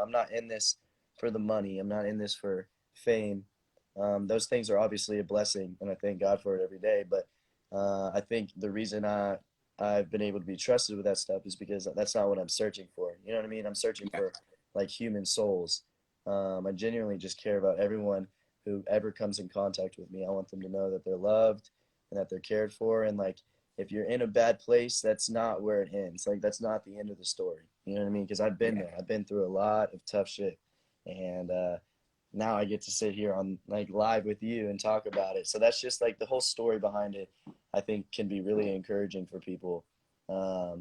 I'm not in this for the money. I'm not in this for fame. Those things are obviously a blessing, and I thank God for it every day. But I think the reason I've been able to be trusted with that stuff is because that's not what I'm searching for. You know what I mean? I'm searching Yeah. for like human souls. I genuinely just care about everyone who ever comes in contact with me. I want them to know that they're loved and that they're cared for. And like, if you're in a bad place, that's not where it ends. Like, that's not the end of the story. You know what I mean? Because I've been Yeah. there. I've been through a lot of tough shit, and now I get to sit here on like live with you and talk about it. So that's just like the whole story behind it. I think can be really encouraging for people,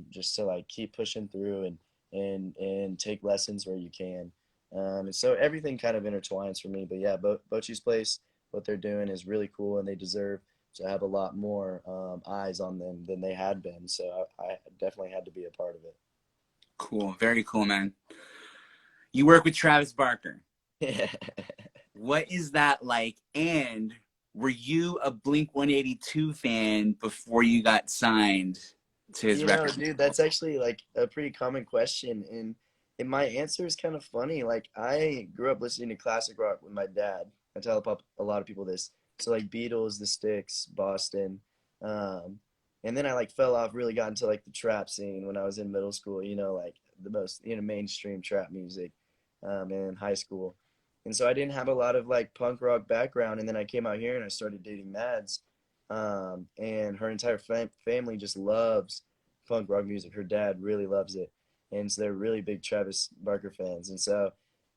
just to like keep pushing through and take lessons where you can. And so everything kind of intertwines for me. But yeah, Bochi's Place, what they're doing is really cool, and they deserve to have a lot more eyes on them than they had been. So I definitely had to be a part of Cool. Very cool, man. You work with Travis Barker. it. What is that like? And were you a Blink 182 fan before you got signed to his You know, record dude, label? that's actually like a pretty common question, and my answer is kind of funny. Like, I grew up listening to classic rock with my dad. I tell a lot of people this. So like Beatles, The Styx, Boston, um, and then I like fell off. Really got into like the trap scene when I was in middle school. You know, like the most mainstream trap music, in high school, and so I didn't have a lot of like punk rock background. And then I came out here and I started dating Mads, and her entire family just loves punk rock music. Her dad really loves it, and so they're really big Travis Barker fans. And so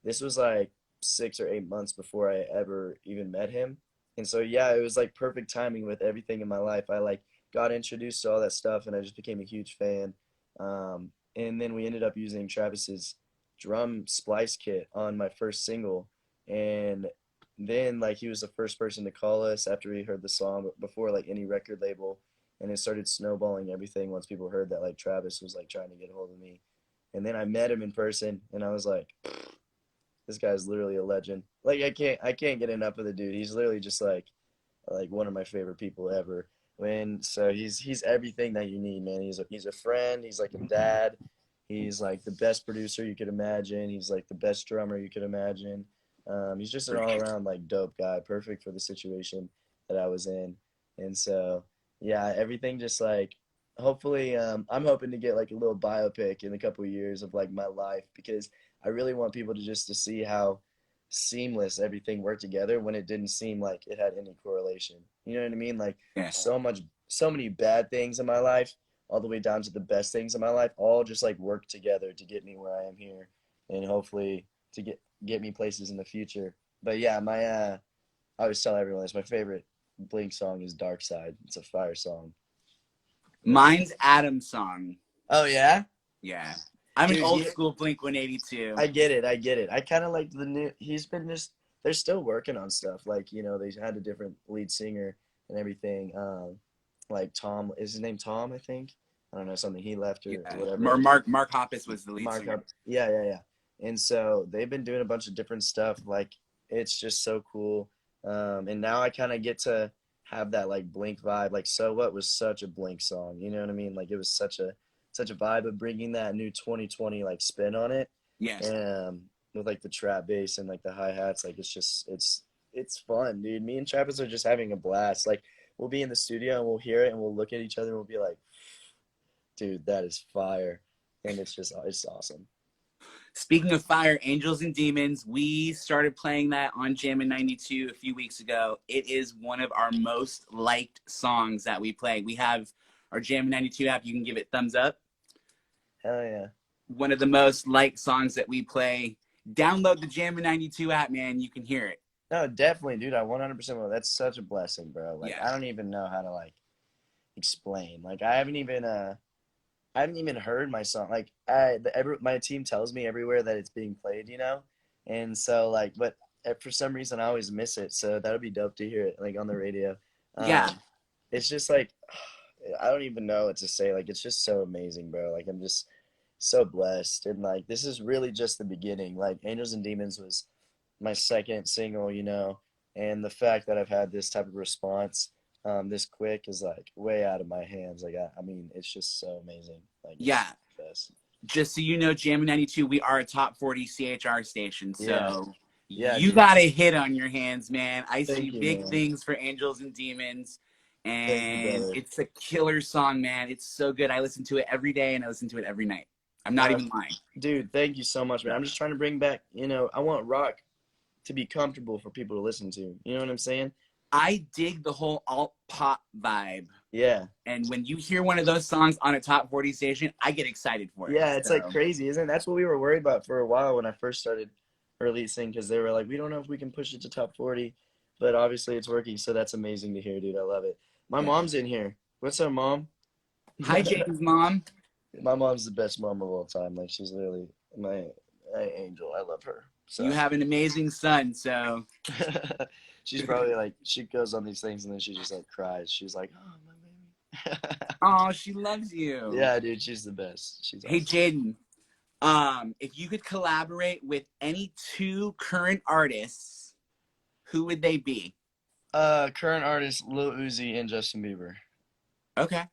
this was like 6 or 8 months before I ever even met him. And so yeah, it was like perfect timing with everything in my life. I like got introduced to all that stuff, and I just became a huge fan. And then we ended up using Travis's drum splice kit on my first single, and then like he was the first person to call us after he heard the song before like any record label, and it started snowballing everything once people heard that like Travis was like trying to get a hold of me. And then I met him in person, and I was like, this guy's literally a legend. Like, I can't get enough of the dude. He's literally just like one of my favorite people ever. When so he's everything that you need, man. He's a friend. He's like a dad. He's like the best producer you could imagine. He's like the best drummer you could imagine. He's just an all around like dope guy, perfect for the situation that I was in. And so yeah, everything just like hopefully, I'm hoping to get like a little biopic in a couple of years of like my life, because I really want people to just to see how seamless everything worked together when it didn't seem like it had any correlation. You know what I mean? Like, Yeah. so many bad things in my life, all the way down to the best things in my life, all just like work together to get me where I am here, and hopefully to get me places in the future. But yeah, I always tell everyone this. My favorite Blink song is Dark Side. It's a fire song. Yeah. Mine's Adam's song. Oh yeah, Yeah. I'm an dude. old school Blink 182. I get it. I get it. I kind of like the new. He's been just. They're still working on stuff. Like, they had a different lead singer and everything. Like Tom, is his name Tom? I think. I don't know, something he left or Yeah. whatever. Mark Hoppus was the lead Mark singer. up. Yeah, yeah, yeah. And so they've been doing a bunch of different stuff. Like, it's just so cool. And now I kind of get to have that like Blink vibe. Like, So What was such a Blink song. You know what I mean? Like, it was such a vibe of bringing that new 2020 like spin on it. Yeah. With like the trap bass and like the hi hats. Like, it's fun, dude. Me and Travis are just having a blast. Like, we'll be in the studio and we'll hear it and we'll look at each other and we'll be like, dude, that is fire. And it's awesome. Speaking of fire, Angels and Demons, we started playing that on Jammin' 92 a few weeks ago. It is one of our most liked songs that we play. We have our Jammin' 92 app. You can give it thumbs up. Hell yeah. One of the most liked songs that we play. Download the Jammin' 92 app, man. You can hear it. No, definitely, dude. I 100% will. That's such a blessing, bro. Like, Yeah. I don't even know how to like explain. Like, I haven't even heard my song. Like, my team tells me everywhere that it's being played, and so like, but for some reason I always miss it. So that would be dope to hear it like on the radio. Yeah. It's just like, I don't even know what to say. Like, it's just so amazing, bro. Like, I'm just so blessed, and like this is really just the beginning. Like, Angels and Demons was my second single, and the fact that I've had this type of response, this quick, is like way out of my hands. Like, I mean, it's just so amazing. Like, Yeah. it's the best. just so you know, Jammin' 92, we are a top 40 CHR station. Yeah, So yeah, you dude. got a hit on your hands, man. I see Thank you, big man. things for Angels and Demons. Thank you, And brother. it's a killer song, man. It's so good. I listen to it every day and I listen to it every night. I'm not Uh, even lying. Dude, thank you so much, man. I'm just trying to bring back, I want rock to be comfortable for people to listen to. You know what I'm saying? I dig the whole alt pop vibe. Yeah. And when you hear one of those songs on a top 40 station, I get excited for it. Yeah, it's like So, crazy, isn't it? That's what we were worried about for a while when I first started releasing because they were like, we don't know if we can push it to top 40, but obviously it's working, so that's amazing to hear, dude. I love it. My yeah. mom's in here. What's up, mom? Hi, James' mom. My mom's the best mom of all time. Like she's literally my angel. I love her. You So have an amazing son. So, she's probably like she goes on these things and then she just like cries. She's like, oh my baby. oh, she loves you. Yeah, dude, she's the best. She's Hey, awesome. Jxdn, if you could collaborate with any two current artists, who would they be? Current artist Lil Uzi and Justin Bieber. Okay.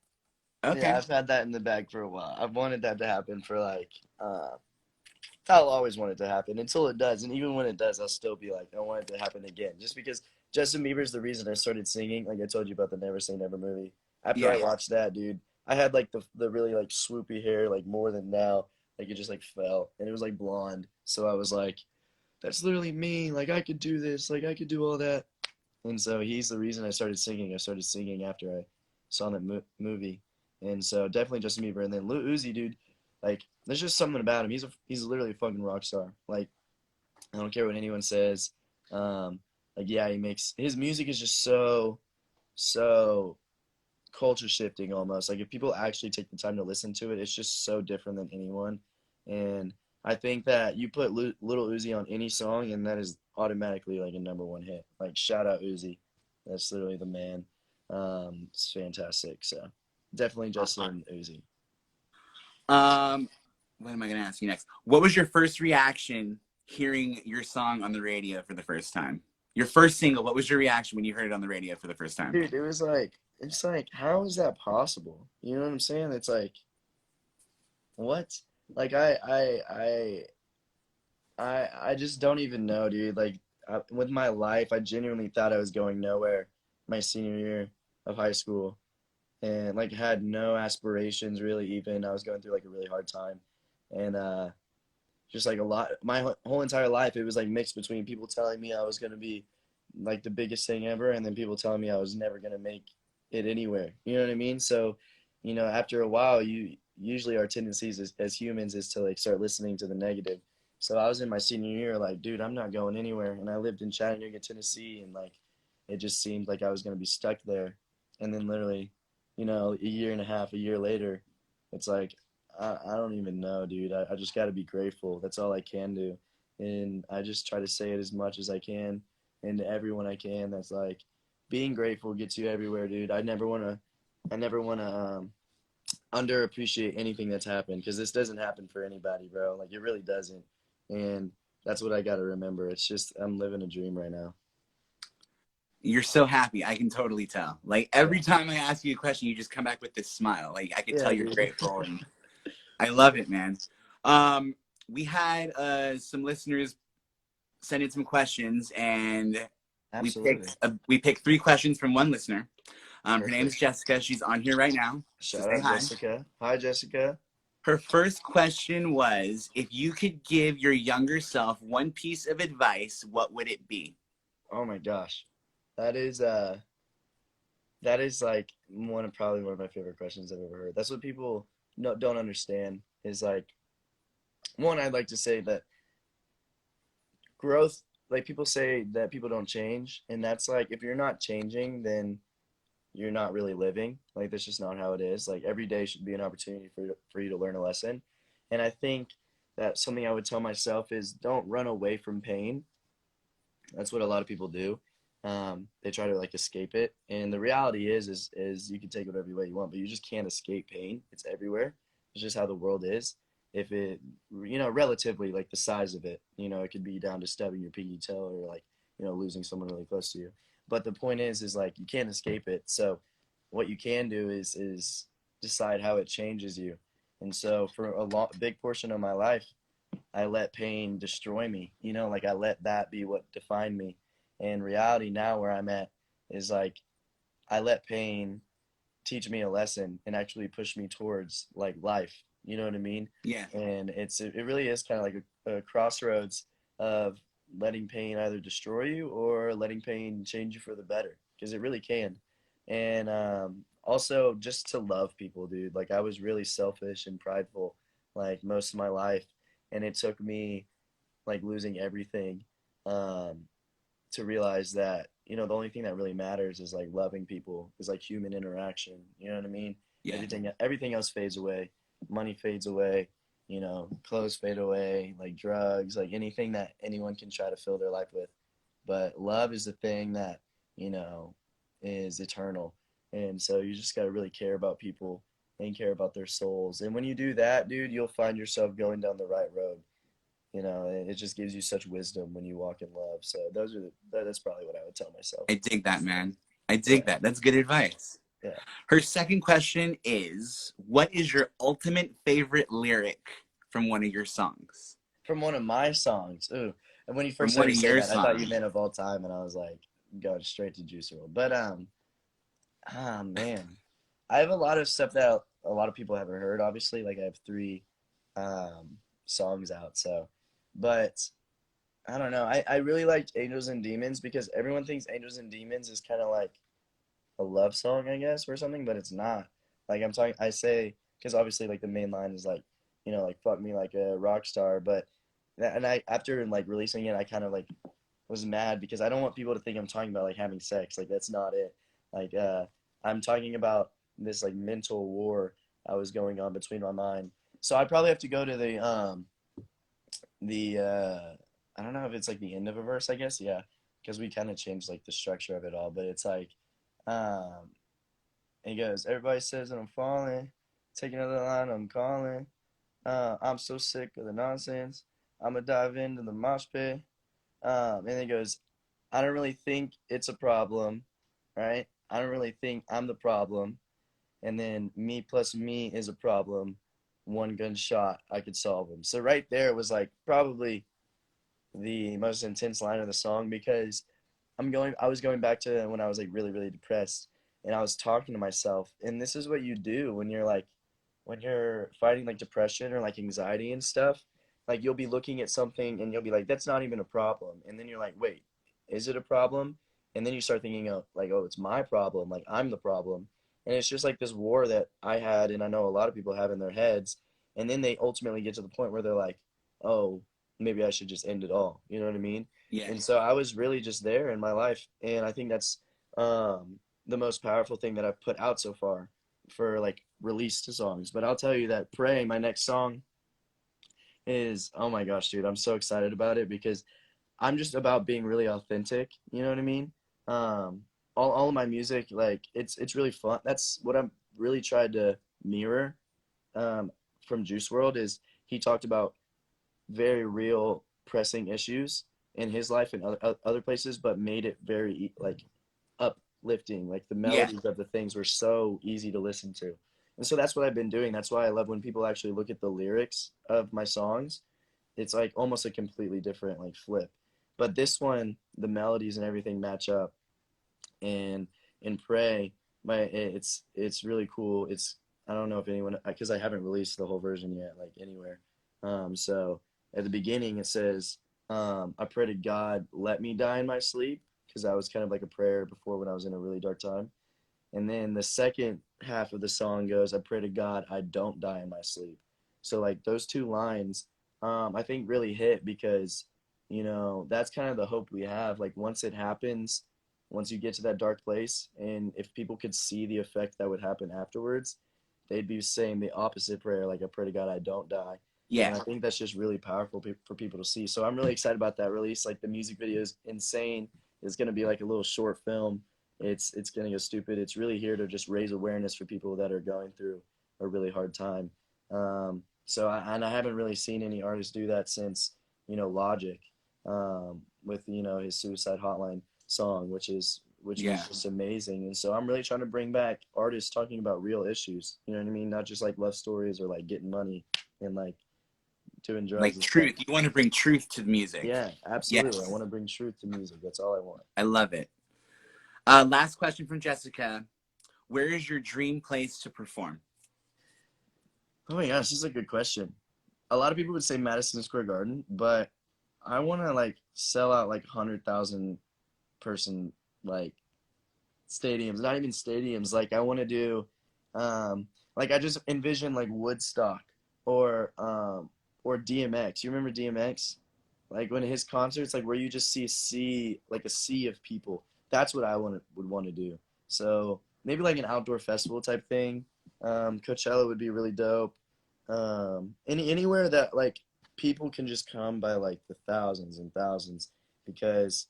Yeah, Okay. I've had that in the bag for a while. I've wanted that to happen for like I'll always want it to happen until it does. And even when it does, I'll still be like, I want it to happen again. Just because Justin Bieber's the reason I started singing. Like I told you about the Never Say Never movie. After I Yeah. watched that, dude, I had like the really like swoopy hair, like more than now. Like it just like fell. And it was like blonde. So I was like, that's literally me. Like I could do this. Like I could do all that. And so he's the reason I started singing. I started singing after I saw that movie. And so definitely Justin Bieber. And then Lil Uzi, dude, like there's just something about him. He's literally a fucking rock star. Like I don't care what anyone says. Um, like yeah, he makes his music is just so culture shifting almost. Like if people actually take the time to listen to it, it's just so different than anyone. And I think that you put Little Uzi on any song, and that is automatically like a number one hit. Like shout out Uzi, that's literally the man. It's fantastic. So definitely Justin Uzi. Um, what am I going to ask you next? What was your first reaction hearing your song on the radio for the first time? Your first single, what was your reaction when you heard it on the radio for the first time? Dude, it's like how is that possible? You know what I'm saying? It's like what? Like I just don't even know, dude. Like with my life, I genuinely thought I was going nowhere my senior year of high school, and like had no aspirations really. Even I was going through like a really hard time, and just like a lot. My whole entire life, it was like mixed between people telling me I was gonna be like the biggest thing ever, and then people telling me I was never gonna make it anywhere. You know what I mean? So, after a while, you usually our tendencies as humans is to like start listening to the negative. So I was in my senior year, like, dude, I'm not going anywhere, and I lived in Chattanooga, Tennessee, and like, it just seemed like I was gonna be stuck there. And then literally, a year and a half, a year later, it's like I don't even know, dude. I just got to be grateful. That's all I can do. And I just try to say it as much as I can and to everyone I can. That's like being grateful gets you everywhere, dude. I never want to underappreciate anything that's happened because this doesn't happen for anybody, bro. Like it really doesn't. And that's what I got to remember. It's just I'm living a dream right now. You're so happy. I can totally tell. Like every time I ask you a question, you just come back with this smile. Like I could tell Yeah, you're dude. grateful, and I love it, man. Um, we had some listeners send in some questions, and Absolutely. we picked three questions from one listener. Her name is Perfect. Jessica. She's on here right now. So Shout say out hi. Jessica. Hi, Jessica. Her first question was, if you could give your younger self one piece of advice, what would it be? Oh my gosh. That is uh That is like probably one of my favorite questions I've ever heard. That's what people don't understand is like one, I'd like to say that growth, like people say that people don't change, and that's like if you're not changing, then you're not really living. Like that's just not how it is. Like every day should be an opportunity for you to learn a lesson. And I think that something I would tell myself is don't run away from pain. That's what a lot of people do. They try to like escape it, and the reality is you can take it whatever way you want, but you just can't escape pain. It's everywhere. It's just how the world is. If it, relatively like the size of it, it could be down to stubbing your pinky toe or like losing someone really close to you. But the point is like you can't escape it. So what you can do is decide how it changes you. And so for big portion of my life, I let pain destroy me. Like I let that be what defined me. And reality now where I'm at is like I let pain teach me a lesson and actually push me towards like life. You know what I mean? Yeah. And it really is kind of like a crossroads of letting pain either destroy you or letting pain change you for the better, because it really can. And also just to love people, dude. Like I was really selfish and prideful like most of my life, and it took me like losing everything um, to realize that the only thing that really matters is like loving people, is like human interaction. You know what I mean? Yeah. Everything else fades away. Money fades away. Clothes fade away. Like drugs, like anything that anyone can try to fill their life with. But love is the thing that you know is eternal. And so you just gotta really care about people and care about their souls. And when you do that, dude, you'll find yourself going down the right road. It just gives you such wisdom when you walk in love. So that's probably what I would tell myself. I dig that, man. I dig Yeah, that. That's good advice. yeah. Her second question is, what is your ultimate favorite lyric from one of your songs? From one of my songs. Ooh, and when you From first one started of to say your that, I thought you songs. meant of all time, and I was like going straight to Juice WRLD. But man, I have a lot of stuff that a lot of people haven't heard. Obviously, like I have three um songs out. So, but I don't know. I really liked Angels and Demons because everyone thinks Angels and Demons is kind of like a love song, I guess, or something, but it's not. Like I'm talking, I say, because obviously, like the main line is like, like fuck me like a rock star, but and I after like releasing it, I kind of like was mad because I don't want people to think I'm talking about like having sex. Like that's not it. Like I'm talking about this like mental war I was going on between my mind. So I'd probably have to go to the I don't know if it's like the end of a verse, I guess, yeah, because we kind of changed like the structure of it all, but it's like um he goes, everybody says that I'm falling. Take another line, I'm calling. I'm so sick of the nonsense. I'ma dive into the mosh pit. And then he goes, I don't really think it's a problem, right? I don't really think I'm the problem. And then me plus me is a problem. One gunshot, I could solve them. So right there was like probably the most intense line of the song because I was going back to when I was like really, really depressed and I was talking to myself. And this is what you do when you're like, when you're fighting like depression or like anxiety and stuff. Like you'll be looking at something and you'll be like, that's not even a problem. And then you're like, wait, is it a problem? And then you start thinking of like, oh, it's my problem. Like I'm the problem. And it's just like this war that I had and I know a lot of people have in their heads. And then they ultimately get to the point where they're like, oh, maybe I should just end it all. You know what I mean? Yeah. And so I was really just there in my life, and I think that's the most powerful thing that I've put out so far for like released songs. But I'll tell you that "Pray," my next song, is oh my gosh, dude, I'm so excited about it because I'm just about being really authentic. You know what I mean? Um, all of my music, like it's really fun. That's what I'm really tried to mirror um, from Juice World is he talked about very real pressing issues in his life and other places, but made it very like uplifting. Like the Yeah. melodies of the things were so easy to listen to. And so that's what I've been doing. That's why I love when people actually look at the lyrics of my songs. It's like almost a completely different like flip. But this one, the melodies and everything match up. And in Pray, it's really cool. It's I don't know if anyone because I haven't released the whole version yet, like anywhere. So at the beginning it says, I pray to God, let me die in my sleep, because that was kind of like a prayer before when I was in a really dark time. And then the second half of the song goes, I pray to God, I don't die in my sleep. So like those two lines, I think really hit because, that's kind of the hope we have. Like once it happens, once you get to that dark place, and if people could see the effect that would happen afterwards, they'd be saying the opposite prayer, like I pray to God, I don't die. Yeah. And I think that's just really powerful for people to see. So I'm really excited about that release. Like the music video is insane. It's going to be like a little short film. It's gonna go stupid. It's really here to just raise awareness for people that are going through a really hard time. And I haven't really seen any artists do that since Logic with his Suicide Hotline song, which is which was Yeah. just amazing. And so I'm really trying to bring back artists talking about real issues. You know what I mean? Not just like love stories or like getting money and like doing drugs Like and stuff. truth. You want to bring truth to the music. Yeah, absolutely. I Yes. want to bring truth to music. That's all I want. I love it. Last question from Jessica. Where is your dream place to perform? Oh my gosh, this is a good question. A lot of people would say Madison Square Garden, but I want to like sell out like 100,000 person like stadiums, not even stadiums. Like I want to do, like I just envision like Woodstock or DMX. You remember DMX? Like when his concerts, like where you just see a sea, like a sea of people. That's what I would want to do. So maybe like an outdoor festival type thing. Coachella would be really dope. Anywhere that like people can just come by like the thousands and thousands because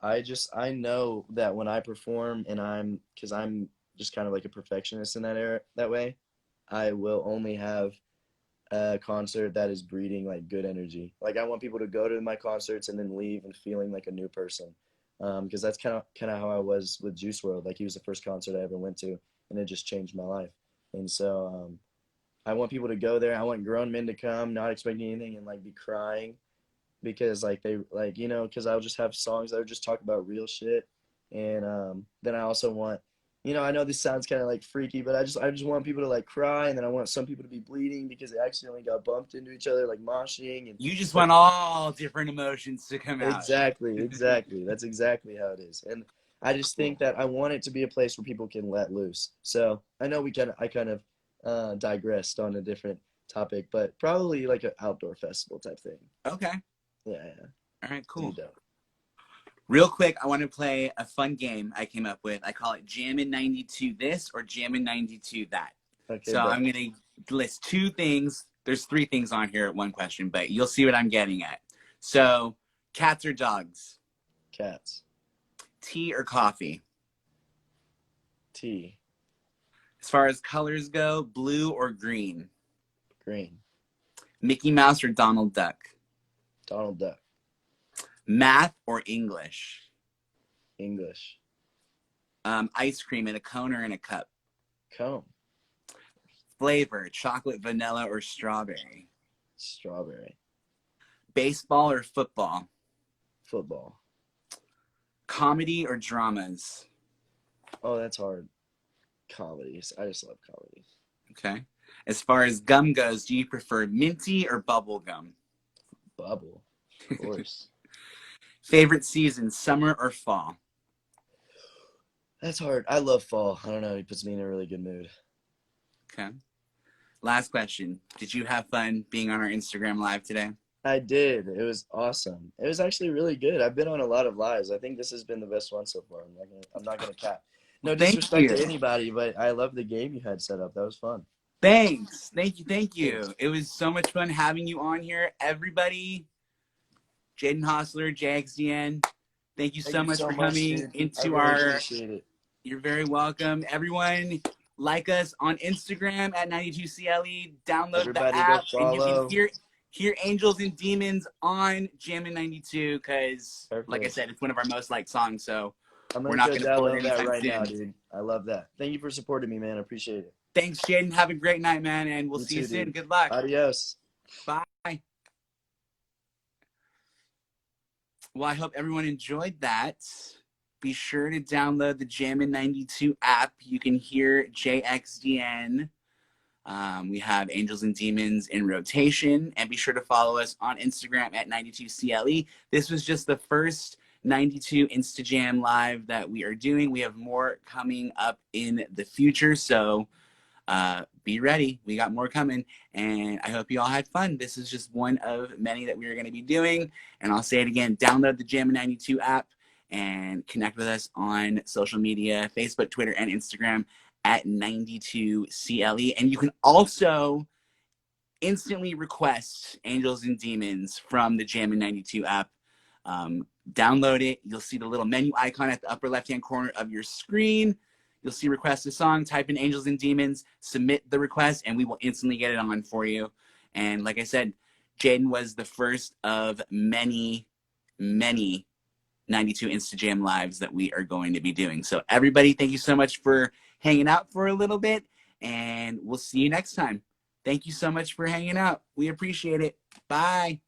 I know that when I perform and because I'm just kind of like a perfectionist in that way, I will only have a concert that is breeding like good energy. Like I want people to go to my concerts and then leave and feeling like a new person. Because that's kind of how I was with Juice World. Like he was the first concert I ever went to, and it just changed my life. And so I want people to go there. I want grown men to come, not expecting anything, and like be crying because like they like because I'll just have songs that will just talk about real shit. And then I also want I know this sounds kind of like freaky, but I just want people to like cry, and then I want some people to be bleeding because they accidentally got bumped into each other like moshing and You just but want all different emotions to come out. exactly that's exactly how it is. And I just Cool. think that I want it to be a place where people can let loose. So I know I kind of digressed on a different topic, but probably like an outdoor festival type thing. Okay. Yeah, yeah. All right, It'd cool. be dope. Real quick, I want to play a fun game I came up with. I call it Jammin' 92 this or Jammin' 92 that. Okay, So bet. I'm going to list two things. There's three things on here at one question, but you'll see what I'm getting at. So, cats or dogs? Cats. Tea or coffee? Tea. As far as colors go, blue or green? Green. Mickey Mouse or Donald Duck? Donald Duck. Math or English? English. Ice cream in a cone or in a cup? Cone. Flavor, chocolate, vanilla, or strawberry? Strawberry. Baseball or football? Football. Comedy or dramas? Oh, that's hard. Comedies. I just love comedies. Okay. As far as gum goes, do you prefer minty or bubble gum? Bubble. Of course. Favorite season, summer or fall? That's hard. I love fall. I don't know. It puts me in a really good mood. Okay. Last question. Did you have fun being on our Instagram live today? I did. It was awesome. It was actually really good. I've been on a lot of lives. I think this has been the best one so far. I'm not gonna cap. Well, No thank disrespect you. to anybody, but I love the game you had set up. That was fun. Thanks. Thank you. Thank Thanks. you. It was so much fun having you on here. Everybody, Jxdn Hostler, Jxdn, thank you Thank so you much so for much, coming dude. I into really our. appreciate it. You're very welcome. Everyone, like us on Instagram at 92CLE. Download the Everybody go app, and you can follow. hear Angels and Demons on Jammin' 92 because, like I Perfect. said, it's one of our most liked songs. So I'm we're gonna not go going to pull it download that anytime right now, soon. dude. I love that. Thank you for supporting me, man. I appreciate it. Thanks, Jxdn. Have a great night, man, and we'll You see you too, soon. dude. Good luck. Adios. Bye. Well, I hope everyone enjoyed that. Be sure to download the Jammin' 92 app. You can hear Jxdn. We have Angels and Demons in rotation. And be sure to follow us on Instagram at 92CLE. This was just the first 92 Instajam live that we are doing. We have more coming up in the future. So be ready. We got more coming. And I hope you all had fun. This is just one of many that we are going to be doing. And I'll say it again, download the Jammin' 92 app and connect with us on social media, Facebook, Twitter, and Instagram at 92CLE. And you can also instantly request Angels and Demons from the Jammin' 92 app. Download it. You'll see the little menu icon at the upper left-hand corner of your screen. You'll see request a song, type in Angels and Demons, submit the request, and we will instantly get it on for you. And like I said, Jxdn was the first of many, many 92 Instajam lives that we are going to be doing. So everybody, thank you so much for hanging out for a little bit, and we'll see you next time. Thank you so much for hanging out. We appreciate it. Bye.